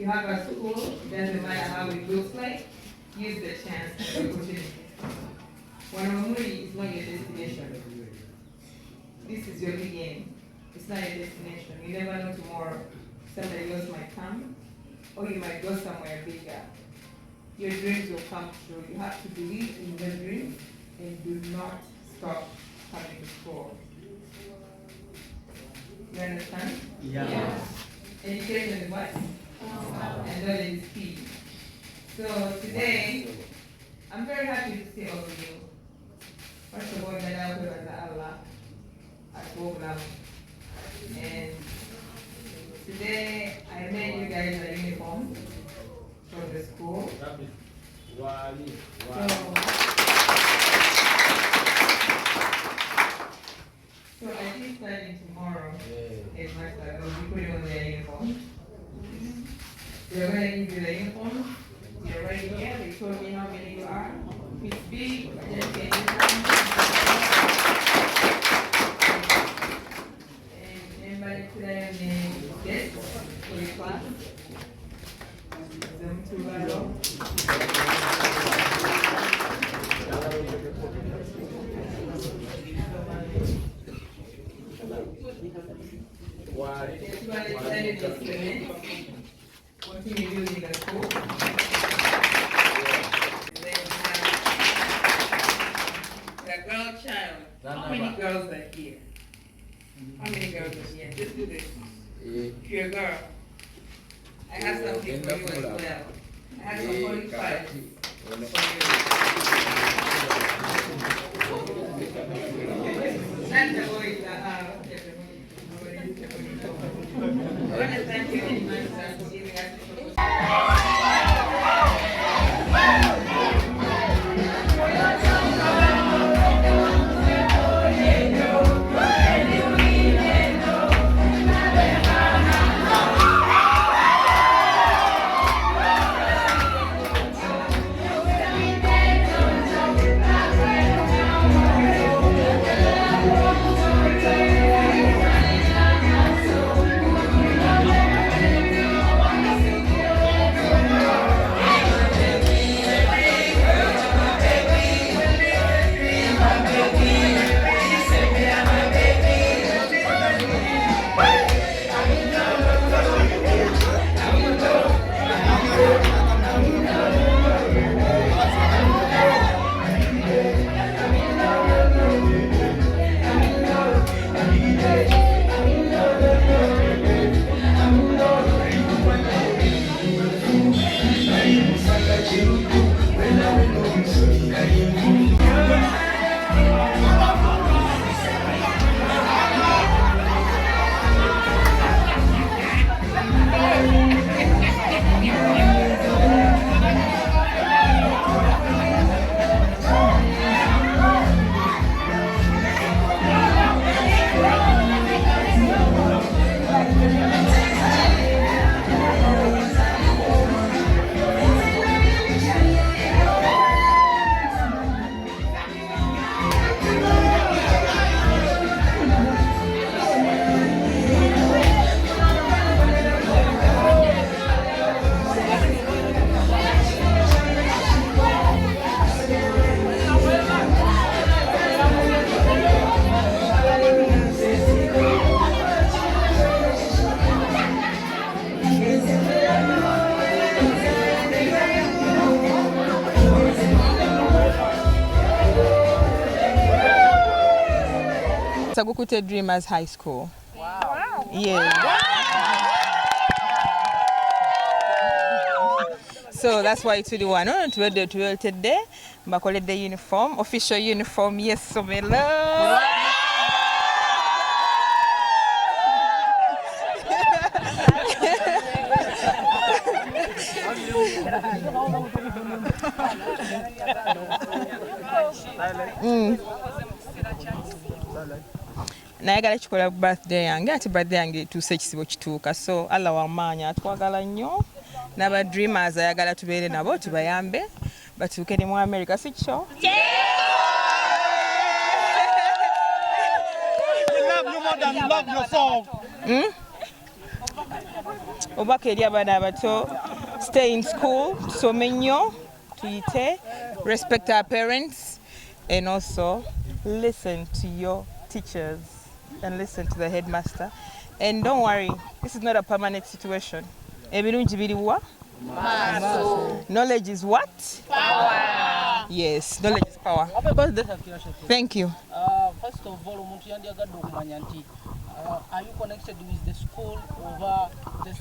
You have a school, doesn't matter how it looks like, use the chance and the opportunity. Wanamuri is not your destination. This is your beginning. It's not your destination. You never know tomorrow. Somebody else might come, or you might go somewhere bigger. Your dreams will come true. You have to believe in your dreams and do not stop coming to school. You understand? Yeah. Yes. Education is what? And knowledge is key. So today, I'm very happy to see all of you. First of all, Allah at program. And today, I made you guys a uniform from the school. So I think starting tomorrow, headmaster will be putting on their uniform. They're going to give you the uniform. You're right here. They told me how many you are. It's big, but just get uniform. And everybody put that in the desk for your class. Them two right off. Continue using the school. The girl child. How many girls are here? How many girls are here? Just do this. If you're a girl, I have something for you as well. I have some 45 for you. That's the boys that are. I want to thank you very much for giving us Sagukute Dreamers High School. Wow. Yeah. Wow. So that's why it's really one. No, to today, but the uniform, official uniform. Yes, so me love. Nayagala kikola birthday yange ati birthday yange tuuse ekisibo kituuka so Allah wamaanya atwagala nnyo n'aba dreamers ayagala tubeere nabo tubayambe batuuke ne mu America si kyo we love you more than you love yourself obaka eri abaana abato stay in school tusome nnyo tuyite respect our parents and also listen to your teachers and listen to the headmaster. And don't worry, this is not a permanent situation. Knowledge is what? Power. Yes, knowledge is power. Thank you. First of all, are you connected with the school over just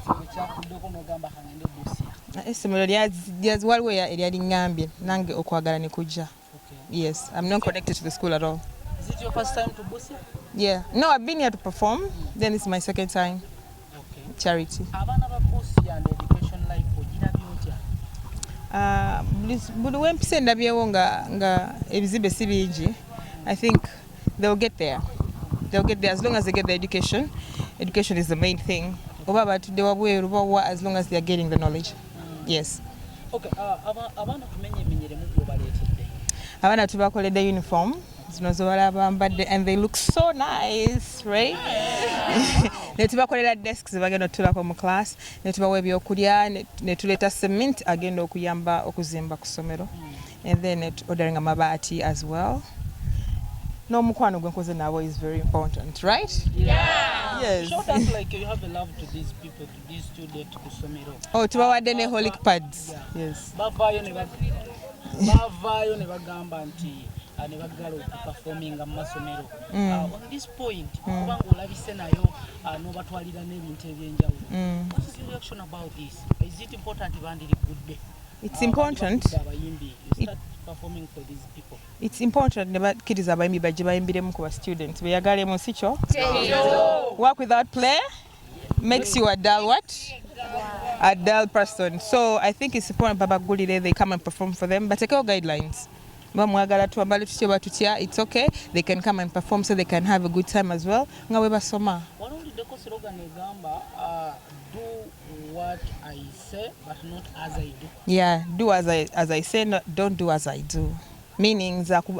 Yes, I'm not connected to the school at all. Is it your first time to Busia? Yeah. No, I've been here to perform. Then it's my second time. Okay. Charity. Abaana ba Busia and education life ojina byotya? Buli wempise ndabyewo nga ebizibe si bingi. I think they'll get there. They'll get there as long as they get the education. Education is the main thing. Oba batudde wabweru bawa as long as they are getting the knowledge. Yes. Okay. Abaana tumenyemenyeremu byobaleetedde. Abaana tubakoledde uniform. And they look so nice, right? Netubakolera desks bagenda tulako mu class, netubawa ebyokulya, netuleta cement agenda okuyamba okuzimba ku ssomero. And then ordering amabaati as well. N'omukwano gwenkoze nabo is very important, right? Yeah. Yes. Show us like you have a love to these people, to these students ku ssomero. Oh, tubawadde ne holic pads. Yes. Bavaayo ne bagamba nti and performing a masomero. On this point, kubanga olabise nayo n'obatwalira n'ebintu ebyenjawulo. What is your reaction about this? Is it important bandiri good day? It's important. You start performing for these people. It's important about kids abayimbi bajje bayimbiremu ku ba students. Beyagalemu si kyo? Work without play makes you a dull what? A dull person. So I think it's important Baba Gulire they come and perform for them, but take our guidelines. It's okay, they can come and perform so they can have a good time as well. Do what I say, but not as I do. Yeah, do as I say, don't do as I do. Meaning, okay.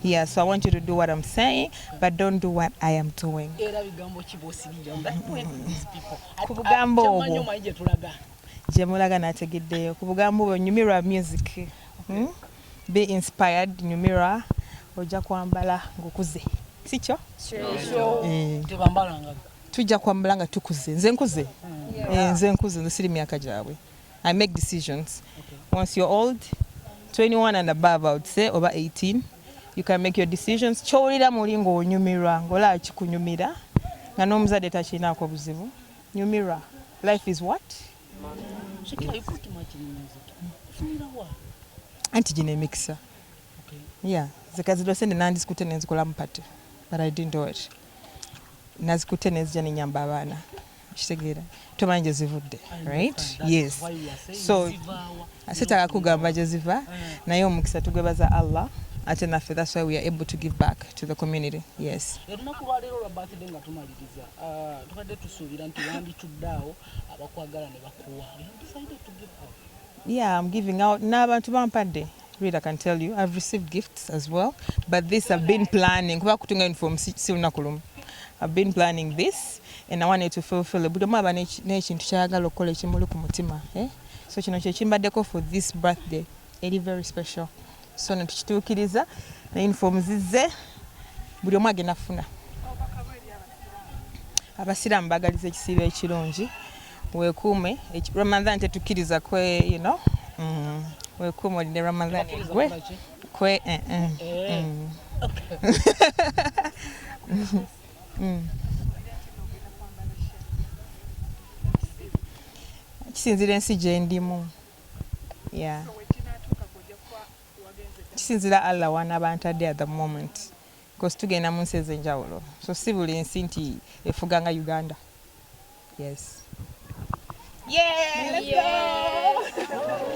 Yeah, so I want you to do what I'm saying, but don't do what I am doing. Jemulaga nategeddeyo ku bugambo bwo nyumirwa music be inspired nyumirwa ojja kwambala ngokuze sikyo tujja kwambala nga tukuze nze nkuze nze nkuze nze siri myaka gyabwe I make decisions once you're old 21 and above I would say over 18 you can make your decisions kyowulira mulingo onyumirwa ngola kikunyumira nga n'omuzadde takinaako buzibu nyumirwa life is what Shakira, you put too much in music. Anti gine mixa. Okay. Yeah. Zakazido sende nandizikute nenzikola mpate. But I didn't do it. Nazikute nezija nenyamba abaana. Kitegeera. Tomanje zivudde, right? Yes. So aseta kugamba jeziva naye omukisa tugwebaza Allah. That's why we are able to give back to the community. Yes. Yeah, I'm giving out. Read, I can tell you, I've received gifts as well, but this I've been planning. I've been planning this, and I wanted to fulfill it. So for this birthday, it's very special. So netukituukiriza na uniform zizze buli omu agenda funa abasiraamu bagaliza ekisiibo ekirungi weekuume Ramadan tetukkiriza kwe you know weekuume oline Ramadan kwe kisinzira ensi gye ndimu. Kisinzira Allah w'anaabantadde at the moment. Because tugenda mu nsi ez'enjawulo. So si buli nsi nti efuga nga Uganda. Yes. Yeah, let's go!